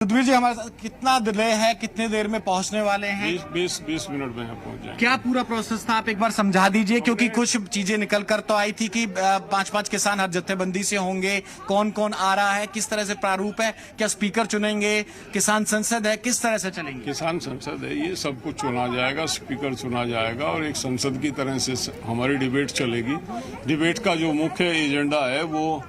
सुधीर जी, हमारे साथ कितना डिले है, कितने देर में पहुंचने वाले हैं? 20 मिनट में पहुंच जाएंगे। क्या पूरा प्रोसेस था, आप एक बार समझा दीजिए, क्योंकि कुछ चीजें निकल कर तो आई थी कि 5-5 किसान हर जत्थेबंदी से होंगे, कौन कौन आ रहा है, किस तरह से प्रारूप है, क्या स्पीकर चुनेंगे, किसान संसद है, किस तरह से चलेंगे? किसान संसद है, ये सब कुछ चुना जाएगा, स्पीकर चुना जाएगा और एक संसद की तरह से हमारी डिबेट चलेगी। डिबेट का जो मुख्य एजेंडा है वो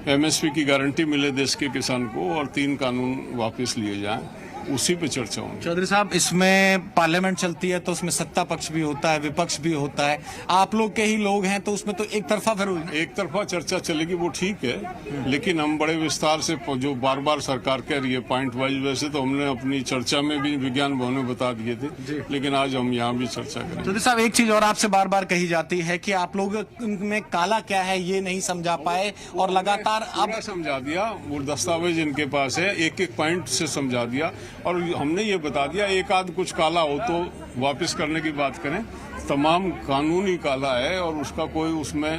एमएसपी की गारंटी मिले देश के किसान को और 3 कानून वापस लिए जाएं, उसी पे चर्चा होगी। चौधरी साहब, इसमें पार्लियामेंट चलती है तो उसमें सत्ता पक्ष भी होता है, विपक्ष भी होता है, आप लोग के ही लोग हैं तो उसमें तो एक तरफा फिर हुई। एक तरफा चर्चा चलेगी वो ठीक है, लेकिन हम बड़े विस्तार से जो बार बार सरकार कह रही है पॉइंट वाइज, वैसे तो हमने अपनी चर्चा में भी विज्ञान भवन में बता दिए थे, लेकिन आज हम यहाँ भी चर्चा करेंगे। चौधरी साहब, एक चीज और आपसे बार बार कही जाती है कि आप लोग में काला क्या है ये नहीं समझा पाए और लगातार अब समझा दिया, वो दस्तावेज इनके पास है, एक एक पॉइंट से समझा दिया और हमने ये बता दिया एक आध कुछ काला हो तो वापस करने की बात करें, तमाम कानून ही काला है और उसका कोई उसमें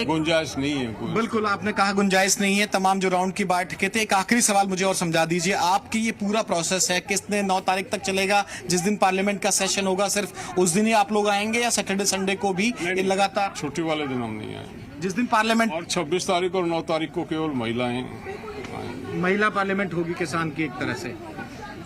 गुंजाइश नहीं है कोई। बिल्कुल, आपने कहा गुंजाइश नहीं है, तमाम जो राउंड की बैठकें थे। एक आखिरी सवाल मुझे और समझा दीजिए, आपकी ये पूरा प्रोसेस है किसने 9 तारीख तक चलेगा, जिस दिन पार्लियामेंट का सेशन होगा सिर्फ उस दिन ही आप लोग आएंगे या सैटरडे संडे को भी लगातार? छुट्टी वाले दिन हम नहीं आएंगे, जिस दिन पार्लियामेंट, और 26 तारीख और 9 तारीख को केवल महिला पार्लियामेंट होगी किसान की एक तरह से।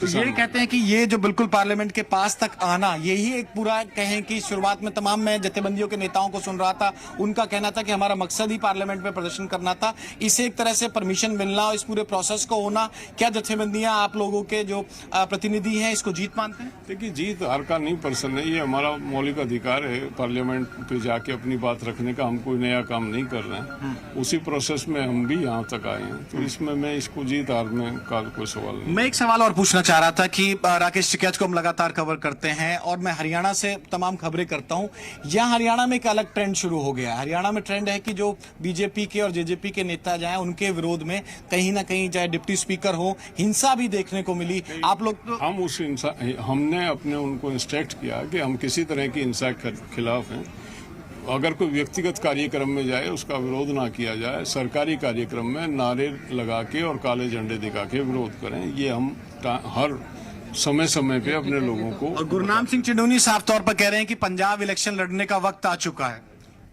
तो ये कहते हैं कि ये जो बिल्कुल पार्लियामेंट के पास तक आना, यही एक पूरा कहें कि शुरुआत में तमाम मैं जत्थेबंदियों के नेताओं को सुन रहा था, उनका कहना था कि हमारा मकसद ही पार्लियामेंट में प्रदर्शन करना था, इसे एक तरह से परमिशन मिलना और इस पूरे प्रोसेस को होना। क्या जत्थेबंदियां आप लोगों के जो प्रतिनिधि हैं इसको जीत मानते हैं? देखिए, जीत हार का नहीं प्रश्न है, ये हमारा मौलिक अधिकार है पार्लियामेंट पे जाके अपनी बात रखने का। हम कोई नया काम नहीं कर रहे हैं, उसी प्रोसेस में हम भी यहाँ तक आए हैं, तो इसमें मैं इसको जीत हार में का कोई सवाल नहीं। मैं एक सवाल और पूछना चाह रहा था कि राकेश टिकैत को हम लगातार कवर करते हैं और मैं हरियाणा से तमाम खबरें करता हूं। यहाँ हरियाणा में एक अलग ट्रेंड शुरू हो गया है। हरियाणा में ट्रेंड है कि जो बीजेपी के और जेजेपी के नेता जाएं, उनके विरोध में कहीं ना कहीं चाहे डिप्टी स्पीकर हो, हिंसा भी देखने को मिली। आप लोग तो हम उस हिंसा, हमने अपने उनको इंस्ट्रक्ट किया कि हम किसी तरह की हिंसा के खिलाफ हैं। अगर कोई व्यक्तिगत कार्यक्रम में जाए उसका विरोध ना किया जाए, सरकारी कार्यक्रम में नारे लगा के और काले झंडे दिखा के विरोध करें, ये हम हर समय समय पे अपने लोगों को। और गुरनाम सिंह चिंडूनी साफ तौर पर कह रहे हैं कि पंजाब इलेक्शन लड़ने का वक्त आ चुका है।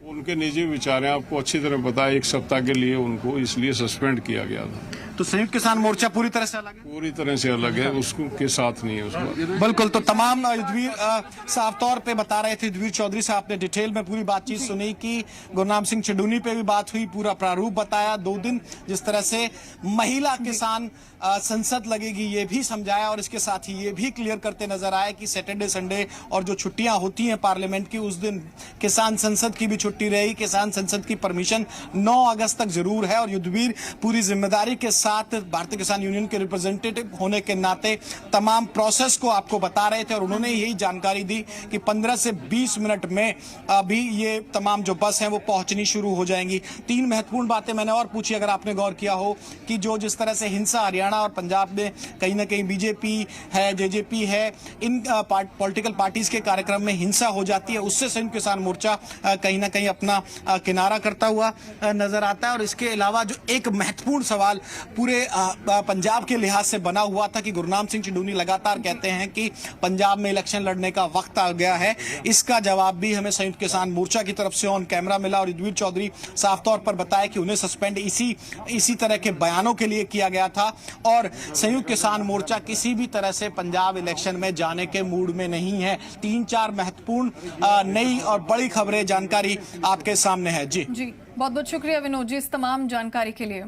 उनके निजी विचार हैं, आपको अच्छी तरह पता है। 1 सप्ताह के लिए उनको इसलिए सस्पेंड किया गया था। तो संयुक्त किसान मोर्चा पूरी तरह से अलग है? पूरी तरह से अलग है, उसके साथ नहीं है उसका। बिल्कुल। तो तमाम युद्धवीर साफ तौर पे बता रहे थे, युद्धवीर चौधरी साहब ने डिटेल में पूरी बातचीत सुनी कि गुरनाम सिंह चिंडूनी पे भी बात हुई, पूरा प्रारूप बताया, 2 दिन जिस तरह से महिला किसान संसद लगेगी ये भी समझाया और इसके साथ ही ये भी क्लियर करते नजर आए कि सैटरडे संडे और जो छुट्टियां होती हैं पार्लियामेंट की, उस दिन किसान संसद की भी छुट्टी रही। किसान संसद की परमिशन 9 अगस्त तक जरूर है और युद्धवीर पूरी जिम्मेदारी के साथ भारतीय किसान यूनियन के रिप्रेजेंटेटिव होने के नाते तमाम प्रोसेस को आपको बता रहे थे और उन्होंने यही जानकारी दी कि 15 से 20 मिनट में अभी ये तमाम जो बस हैं वो पहुंचनी शुरू हो जाएंगी। 3 महत्वपूर्ण बातें मैंने और पूछी, अगर आपने गौर किया हो, कि जो जिस तरह से हिंसा हरियाणा और पंजाब में कहीं ना कहीं बीजेपी है, जेजेपी है, इन पॉलिटिकल पार्टीज के कार्यक्रम में हिंसा हो जाती है, उससे संयुक्त किसान मोर्चा कहीं ना कहीं अपना किनारा करता हुआ नजर आता है। और इसके अलावा जो एक महत्वपूर्ण सवाल पूरे पंजाब के लिहाज से बना हुआ था कि गुरनाम सिंह चिंडूनी लगातार कहते हैं कि पंजाब में इलेक्शन लड़ने का वक्त आ गया है, इसका जवाब भी हमें संयुक्त किसान मोर्चा की तरफ से ऑन कैमरा मिला और युद्धवीर चौधरी साफ तौर पर बताया कि उन्हें सस्पेंड इसी तरह के बयानों के लिए किया गया था और संयुक्त किसान मोर्चा किसी भी तरह से पंजाब इलेक्शन में जाने के मूड में नहीं है। 3-4 महत्वपूर्ण नई और बड़ी खबरें, जानकारी आपके सामने है। जी बहुत बहुत शुक्रिया विनोद जी इस तमाम जानकारी के लिए।